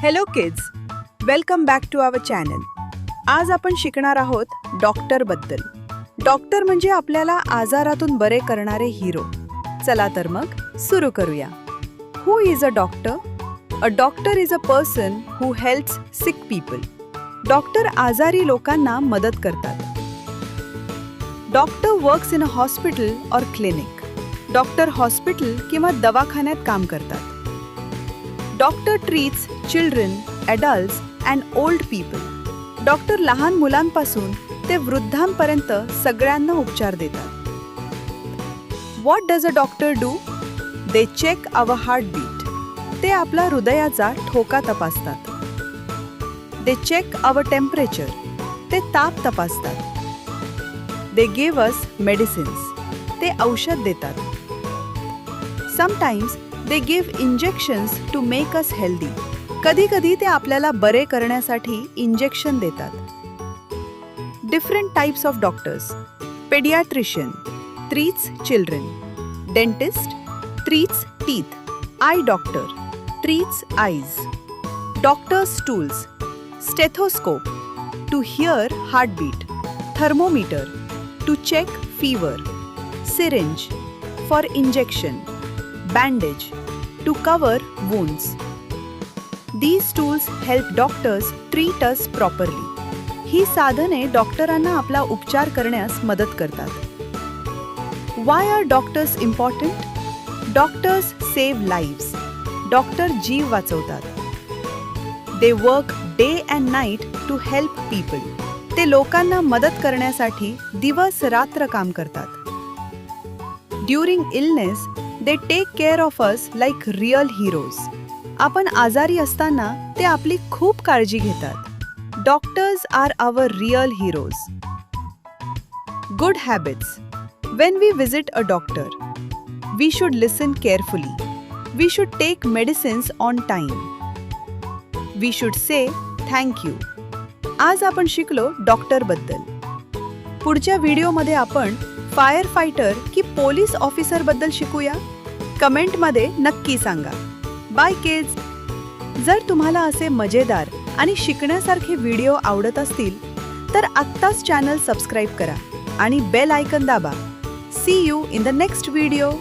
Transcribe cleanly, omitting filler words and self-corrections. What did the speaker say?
Hello kids, welcome back to our channel. आज आपण शिकणार आहोत डॉक्टरबद्दल. डॉक्टर म्हणजे आपल्याला आजारातून बरे करणारे हिरो. चला तर मग सुरू करूया. Who is a doctor? A doctor is a person who helps sick people. Doctor आजारी लोकांना मदत करतात. Doctor works in a hospital or clinic. Doctor hospital किंवा दवाखान्यात काम करतात. Doctor treats children, adults and old people. Doctor लहान मुलांपासून ते वृद्धांपर्यंत सगळ्यांना उपचार देतात. What does a doctor do? They check our heartbeat. ते आपला हृदयाचा ठोका तपासतात. They check our temperature. ते ताप तपासतात. They give us medicines. ते औषध देतात. Sometimes they give injections to make us healthy. कधी कधी ते आपल्याला बरे करण्यासाठी इंजेक्शन देतात. Different types of doctors. Paediatrician treats children. Dentist treats teeth. Eye doctor treats eyes. Doctors tools. Stethoscope to hear heartbeat. Thermometer to check fever. Syringe for injection. Bandage to cover wounds. These tools help doctors treat us properly. ही साधने डॉक्टरांना आपला उपचार करण्यास मदत करतात. Why are doctors important? Doctors save lives. Doctor जीव वाचवतात. They work day and night to help people. ते लोकांना मदत करण्यासाठी दिवस रात्र काम करतात. During illness, they take care of us like real heroes. आपण आजारी असताना ते आपली खूप काळजी घेतात. Doctors are our real heroes. Good habits. When we visit a doctor, we should listen carefully. We should take medicines on time. We should say thank you. आज आपण शिकलो डॉक्टर बद्दल. पुढच्या व्हिडिओमध्ये आपण फायर फायटर की पोलीस ऑफिसर बद्दल शिकूया. कमेंटमध्ये नक्की सांगा. Bye kids. जर तुम्हाला असे मजेदार आणि शिकण्यासारखे व्हिडिओ आवडत असतील तर आत्ताच चॅनल सबस्क्राईब करा आणि बेल आयकॉन दाबा. See you in the next video.